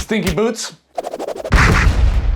Stinky boots.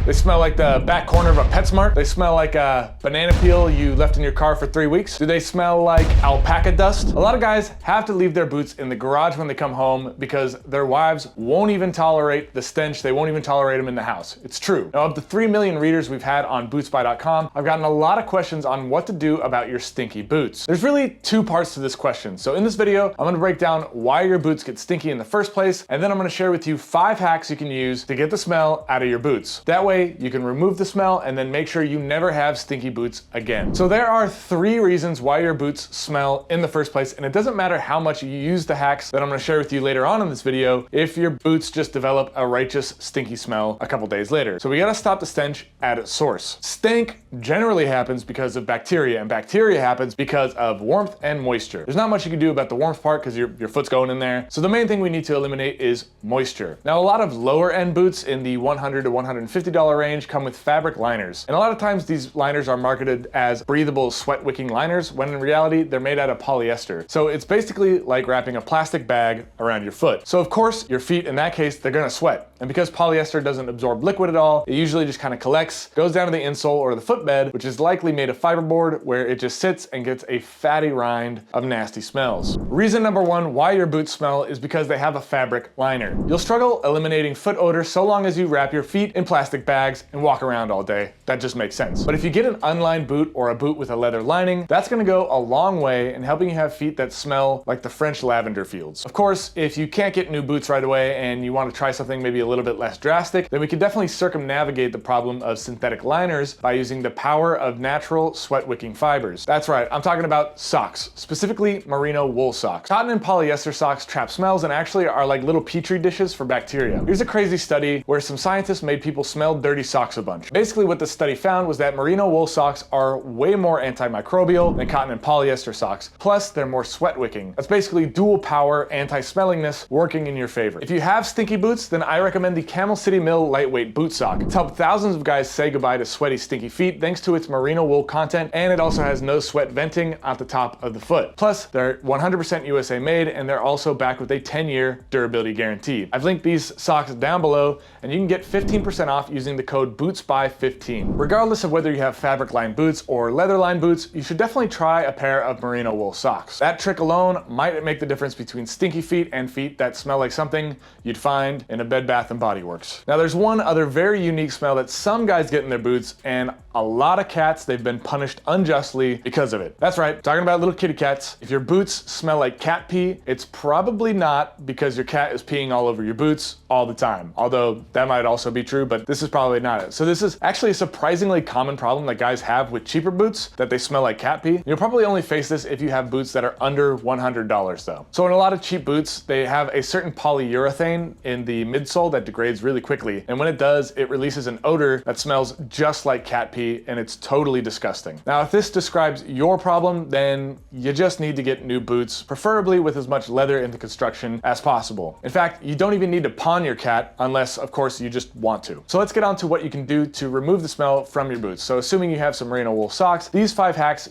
They smell like the back corner of a PetSmart. They smell like a banana peel you left in your car for 3 weeks. Do they smell like alpaca dust? A lot of guys have to leave their boots in the garage when they come home because their wives won't even tolerate the stench. They won't even tolerate them in the house. It's true. Now, of the 3 million readers we've had on BootSpy.com, I've gotten a lot of questions on what to do about your stinky boots. There's really 2 parts to this question. So in this video, I'm gonna break down why your boots get stinky in the first place, and then I'm gonna share with you 5 hacks you can use to get the smell out of your boots. That way, you can remove the smell and then make sure you never have stinky boots again. So there are 3 reasons why your boots smell in the first place, and it doesn't matter how much you use the hacks that I'm gonna share with you later on in this video if your boots just develop a righteous stinky smell a couple days later. So we gotta stop the stench at its source. Stink generally happens because of bacteria, and bacteria happens because of warmth and moisture. There's not much you can do about the warmth part because your foot's going in there. So the main thing we need to eliminate is moisture. Now, a lot of lower end boots in the $100 to $150 range come with fabric liners. And a lot of times these liners are marketed as breathable sweat wicking liners, when in reality, they're made out of polyester. So it's basically like wrapping a plastic bag around your foot. So of course, your feet, in that case, they're gonna sweat. And because polyester doesn't absorb liquid at all, it usually just kind of collects, goes down to the insole or the footbed, which is likely made of fiberboard, where it just sits and gets a fatty rind of nasty smells. Reason number 1 why your boots smell is because they have a fabric liner. You'll struggle eliminating foot odor so long as you wrap your feet in plastic bags and walk around all day. That just makes sense. But if you get an unlined boot or a boot with a leather lining, that's gonna go a long way in helping you have feet that smell like the French lavender fields. Of course, if you can't get new boots right away and you want to try something maybe a little bit less drastic, then we can definitely circumnavigate the problem of synthetic liners by using the power of natural sweat wicking fibers. That's right, I'm talking about socks, specifically merino wool socks. Cotton and polyester socks trap smells and actually are like little petri dishes for bacteria. Here's a crazy study where some scientists made people smell dirty socks a bunch. Basically what the study found was that merino wool socks are way more antimicrobial than cotton and polyester socks. Plus, they're more sweat wicking. That's basically dual power anti-smellingness working in your favor. If you have stinky boots, then I recommend the Camel City Mill lightweight boot sock. It's helped thousands of guys say goodbye to sweaty, stinky feet thanks to its merino wool content, and it also has no sweat venting at the top of the foot. Plus, they're 100% USA made, and they're also backed with a 10-year durability guarantee. I've linked these socks down below, and you can get 15% off using the code BootSpy15. Regardless of whether you have fabric-lined boots or leather-lined boots, you should definitely try a pair of merino wool socks. That trick alone might make the difference between stinky feet and feet that smell like something you'd find in a Bed Bath & Body Works. Now, there's one other very unique smell that some guys get in their boots, and a lot of cats, they've been punished unjustly because of it. That's right, talking about little kitty cats. If your boots smell like cat pee, it's probably not because your cat is peeing all over your boots all the time. Although that might also be true, but this is probably not it. So this is actually a surprisingly common problem that guys have with cheaper boots, that they smell like cat pee. You'll probably only face this if you have boots that are under $100 though. So in a lot of cheap boots, they have a certain polyurethane in the midsole that degrades really quickly. And when it does, it releases an odor that smells just like cat pee, and it's totally disgusting. Now, if this describes your problem, then you just need to get new boots, preferably with as much leather in the construction as possible. In fact, you don't even need to pawn your cat unless, of course, you just want to. So let's get on to what you can do to remove the smell from your boots. So assuming you have some merino wool socks, these 5 hacks,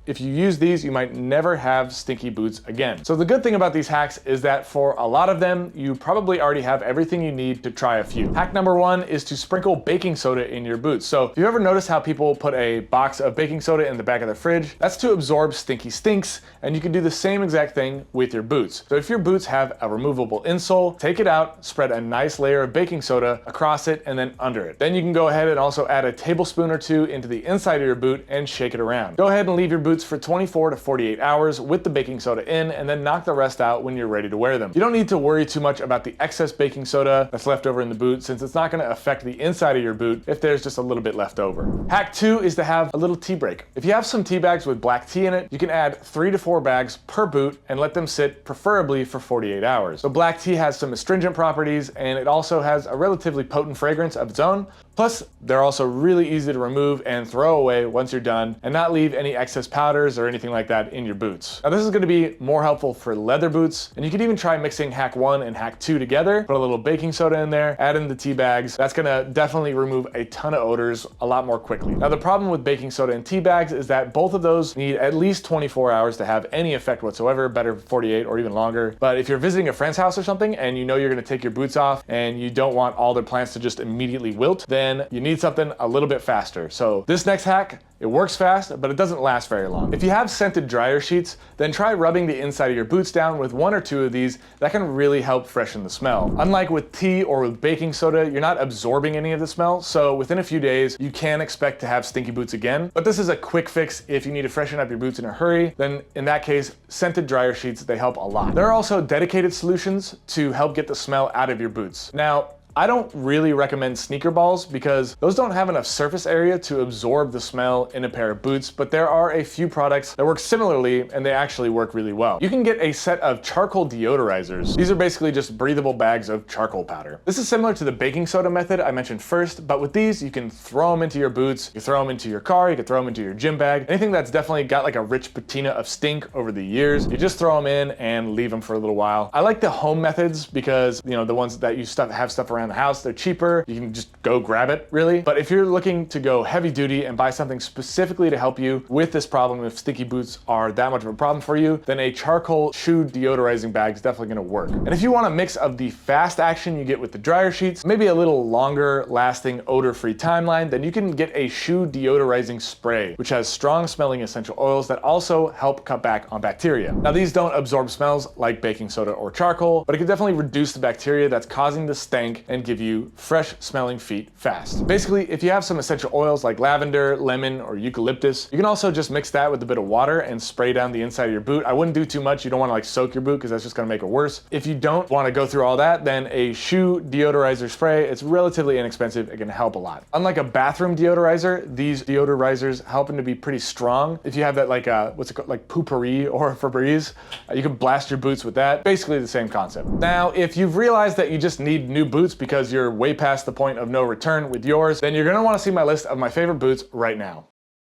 if you use these, you might never have stinky boots again. So the good thing about these hacks is that for a lot of them, you probably already have everything you need to try a few. Hack number 1 is to sprinkle baking soda in your boots. So if you ever notice how people put a box of baking soda in the back of their fridge, that's to absorb stinky stinks, and you can do the same exact thing with your boots. So if your boots have a removable insole, take it out, spread a nice layer of baking soda across it and then under it. Then you can go ahead and also add a tablespoon or 2 into the inside of your boot and shake it around. Go ahead and leave your boots for 24 to 48 hours with the baking soda in, and then knock the rest out when you're ready to wear them. You don't need to worry too much about the excess baking soda that's left over in the boot, since it's not going to affect the inside of your boot if there's just a little bit left over. Hack 2 is to have a little tea break. If you have some tea bags with black tea in it, you can add 3 to 4 bags per boot and let them sit preferably for 48 hours. So black tea has some astringent properties, and it also has a relatively potent fragrance of its own. Plus, they're also really easy to remove and throw away once you're done and not leave any excess powders or anything like that in your boots. Now this is gonna be more helpful for leather boots, and you could even try mixing hack 1 and hack 2 together, put a little baking soda in there, add in the tea bags. That's gonna definitely remove a ton of odors a lot more quickly. Now the problem with baking soda and tea bags is that both of those need at least 24 hours to have any effect whatsoever, better 48 or even longer. But if you're visiting a friend's house or something and you know you're gonna take your boots off and you don't want all their plants to just immediately wilt, then you need something a little bit faster. So this next hack, it works fast, but it doesn't last very long. If you have scented dryer sheets, then try rubbing the inside of your boots down with 1 or 2 of these. That can really help freshen the smell. Unlike with tea or with baking soda, you're not absorbing any of the smell, so within a few days, you can expect to have stinky boots again. But this is a quick fix if you need to freshen up your boots in a hurry. Then in that case, scented dryer sheets, they help a lot. There are also dedicated solutions to help get the smell out of your boots. Now, I don't really recommend sneaker balls because those don't have enough surface area to absorb the smell in a pair of boots, but there are a few products that work similarly and they actually work really well. You can get a set of charcoal deodorizers. These are basically just breathable bags of charcoal powder. This is similar to the baking soda method I mentioned first, but with these you can throw them into your boots, you throw them into your car, you can throw them into your gym bag. Anything that's definitely got like a rich patina of stink over the years, you just throw them in and leave them for a little while. I like the home methods because, you know, the ones that you have stuff around the house, they're cheaper, you can just go grab it really. But if you're looking to go heavy duty and buy something specifically to help you with this problem, if stinky boots are that much of a problem for you, then a charcoal shoe deodorizing bag is definitely gonna work. And if you want a mix of the fast action you get with the dryer sheets, maybe a little longer lasting odor-free timeline, then you can get a shoe deodorizing spray, which has strong smelling essential oils that also help cut back on bacteria. Now these don't absorb smells like baking soda or charcoal, but it can definitely reduce the bacteria that's causing the stank and give you fresh smelling feet fast. Basically, if you have some essential oils like lavender, lemon, or eucalyptus, you can also just mix that with a bit of water and spray down the inside of your boot. I wouldn't do too much. You don't want to like soak your boot because that's just going to make it worse. If you don't want to go through all that, then a shoe deodorizer spray, it's relatively inexpensive. It can help a lot. Unlike a bathroom deodorizer, these deodorizers happen to be pretty strong. If you have that like what's it called, like Poo-Pourri or Febreze, you can blast your boots with that. Basically the same concept. Now, if you've realized that you just need new boots because you're way past the point of no return with yours, then you're gonna wanna see my list of my favorite boots right now.